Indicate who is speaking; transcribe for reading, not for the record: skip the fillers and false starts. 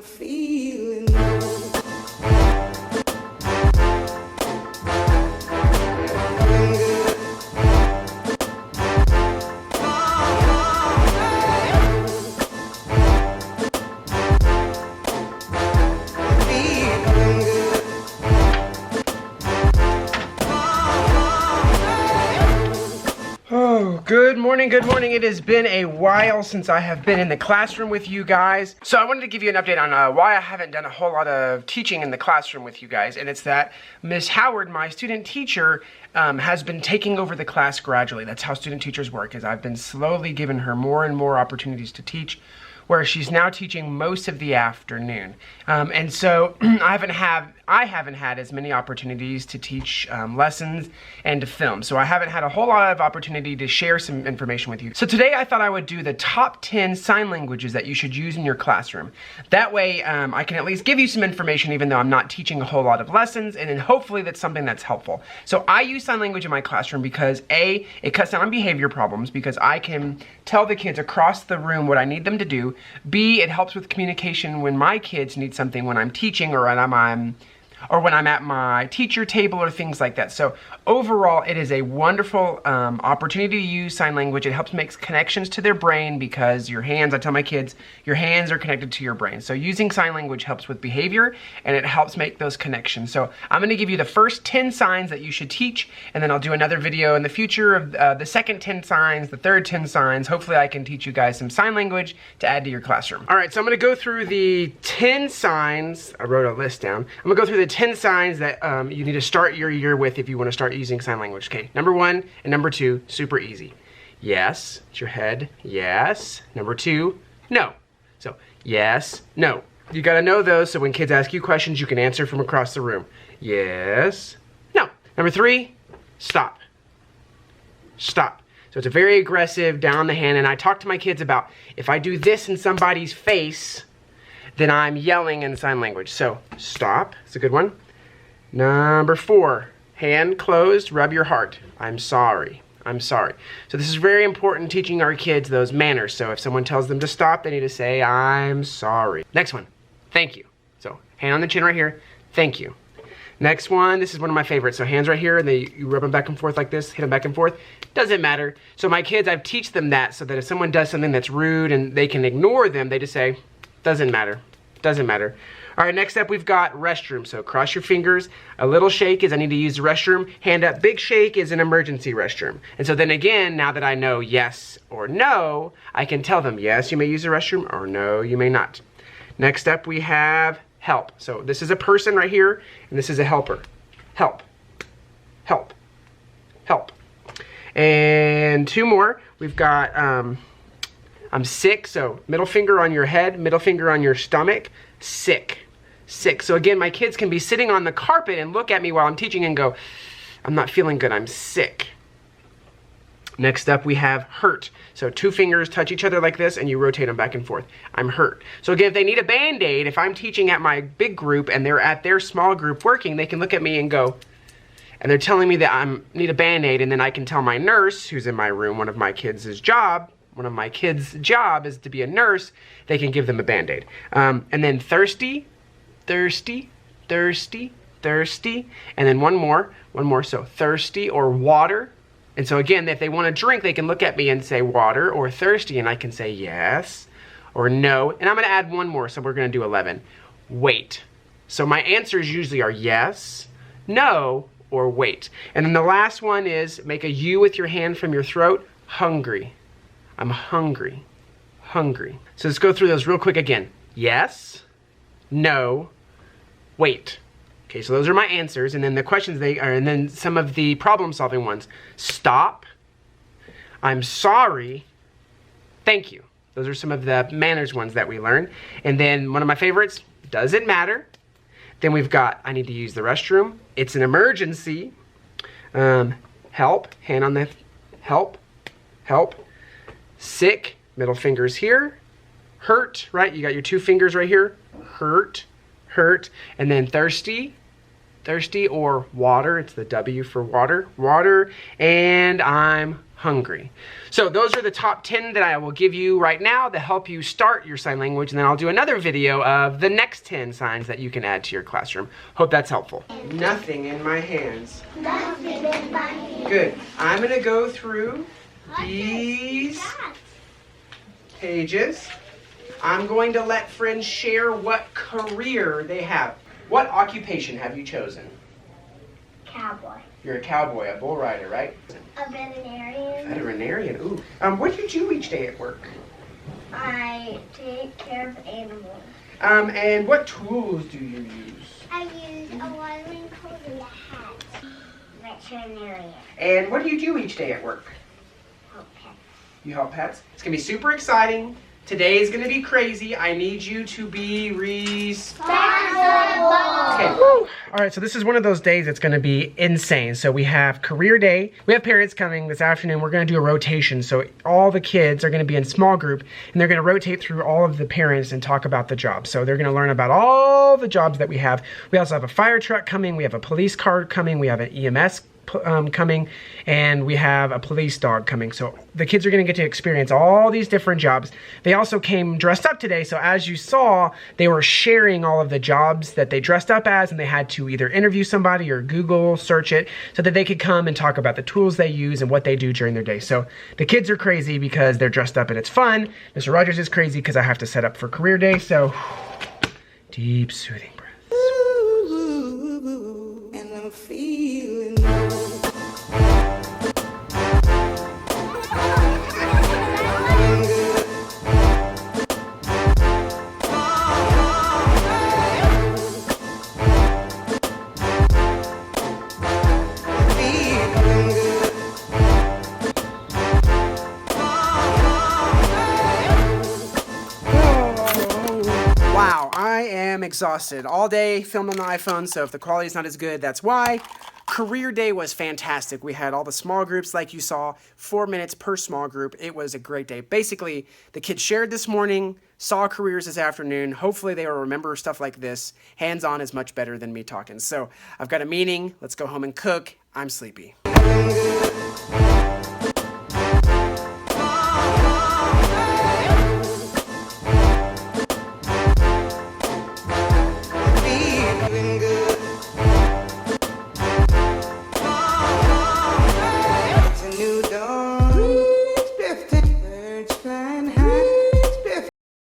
Speaker 1: feeling low.
Speaker 2: Good morning, good morning. It has been a while since I have been in the classroom with you guys. So I wanted to give you an update on why I haven't done a whole lot of teaching in the classroom with you guys. And it's that Miss Howard, my student teacher, has been taking over the class gradually. That's how student teachers work, is I've been slowly giving her more and more opportunities to teach, where she's now teaching most of the afternoon. And so I haven't had as many opportunities to teach lessons and to film. So I haven't had a whole lot of opportunity to share some information with you. So today I thought I would do the top 10 sign languages that you should use in your classroom. That way I can at least give you some information even though I'm not teaching a whole lot of lessons, and then hopefully that's something that's helpful. So I use sign language in my classroom because A, it cuts down on behavior problems because I can tell the kids across the room what I need them to do. B, it helps with communication when my kids need something when I'm teaching or when I'm at my teacher table or things like that. So overall, it is a wonderful opportunity to use sign language. It helps make connections to their brain because your hands, I tell my kids, your hands are connected to your brain. So using sign language helps with behavior and it helps make those connections. So I'm gonna give you the first 10 signs that you should teach, and then I'll do another video in the future of the second 10 signs, the third 10 signs. Hopefully I can teach you guys some sign language to add to your classroom. All right, so I'm gonna go through the 10 signs. I wrote a list down. I'm gonna go through the 10 signs that you need to start your year with if you want to start using sign language. Okay, number 1 and number 2, super easy. Yes, it's your head, yes. Number 2, no. So, yes, no. You gotta know those so when kids ask you questions, you can answer from across the room. Yes, no. Number 3, stop. Stop. So it's a very aggressive, down the hand, and I talk to my kids about if I do this in somebody's face, then I'm yelling in sign language. So, stop, it's a good one. Number 4, hand closed, rub your heart. I'm sorry, I'm sorry. So this is very important, teaching our kids those manners. So if someone tells them to stop, they need to say, I'm sorry. Next one, thank you. So hand on the chin right here, thank you. Next one, this is one of my favorites. So hands right here, and you rub them back and forth like this, hit them back and forth. Doesn't matter. So my kids, I teach them that so that if someone does something that's rude and they can ignore them, they just say, doesn't matter, doesn't matter. All right, next up we've got restroom. So cross your fingers. A little shake is I need to use the restroom. Hand up, big shake is an emergency restroom. And so then again, now that I know yes or no, I can tell them yes, you may use the restroom, or no, you may not. Next up we have help. So this is a person right here, and this is a helper. Help, help, help. And 2 more. We've got I'm sick, so middle finger on your head, middle finger on your stomach, sick. Sick. So again, my kids can be sitting on the carpet and look at me while I'm teaching and go, I'm not feeling good, I'm sick. Next up we have hurt. So 2 fingers touch each other like this and you rotate them back and forth. I'm hurt. So again, if they need a Band-Aid, if I'm teaching at my big group and they're at their small group working, they can look at me and go, and they're telling me that I need a Band-Aid, and then I can tell my nurse, who's in my room, one of my kids' job is to be a nurse, they can give them a Band-Aid. And then thirsty, thirsty, thirsty, thirsty, and then one more, so thirsty or water. And so again, if they want to drink, they can look at me and say water or thirsty, and I can say yes or no. And I'm going to add one more, so we're going to do 11. Wait. So my answers usually are yes, no, or wait. And then the last one is make a U with your hand from your throat, hungry. I'm hungry, hungry. So let's go through those real quick again. Yes, no, wait. Okay, so those are my answers, and then the questions and then some of the problem-solving ones. Stop, I'm sorry, thank you. Those are some of the manners ones that we learn. And then one of my favorites, doesn't matter. Then we've got, I need to use the restroom. It's an emergency. Help, hand on the, help, help. Sick, middle fingers here. Hurt, right? You got your 2 fingers right here. Hurt, hurt. And then thirsty, thirsty, or water. It's the W for water, water. And I'm hungry. So those are the top 10 that I will give you right now to help you start your sign language, and then I'll do another video of the next 10 signs that you can add to your classroom. Hope that's helpful. Nothing in my hands.
Speaker 3: Nothing in my hands.
Speaker 2: Good. I'm gonna go through these pages. I'm going to let friends share what career they have. What occupation have you chosen?
Speaker 3: Cowboy.
Speaker 2: You're a cowboy, a bull rider, right?
Speaker 3: A veterinarian.
Speaker 2: Veterinarian, ooh. What do you do each day at work?
Speaker 3: I take care of animals.
Speaker 2: And what tools do you use?
Speaker 3: I use a watering hose and a hat. Veterinarian.
Speaker 2: And what do you do each day at work?
Speaker 3: Help pets.
Speaker 2: You help pets? It's gonna be super exciting. Today is gonna be crazy. I need you to be responsible. Okay. Woo. All right, so this is one of those days that's gonna be insane. So we have career day. We have parents coming this afternoon. We're gonna do a rotation. So all the kids are gonna be in small group, and they're gonna rotate through all of the parents and talk about the jobs. So they're gonna learn about all the jobs that we have. We also have a fire truck coming. We have a police car coming. We have an EMS coming, and we have a police dog coming. So the kids are going to get to experience all these different jobs. They also came dressed up today, so as you saw, they were sharing all of the jobs that they dressed up as, and they had to either interview somebody or Google search it so that they could come and talk about the tools they use and what they do during their day. So the kids are crazy because they're dressed up and it's fun. Mr. Rogers is crazy because I have to set up for career day. So deep soothing breaths.
Speaker 1: Ooh, and I'm feeling good.
Speaker 2: Wow, I am exhausted. All day filmed on the iPhone, so if the quality is not as good, that's why. Career day was fantastic. We had all the small groups like you saw, 4 minutes per small group. It was a great day. Basically, the kids shared this morning, saw careers this afternoon. Hopefully they will remember stuff like this. Hands-on is much better than me talking. So I've got a meeting. Let's go home and cook. I'm sleepy.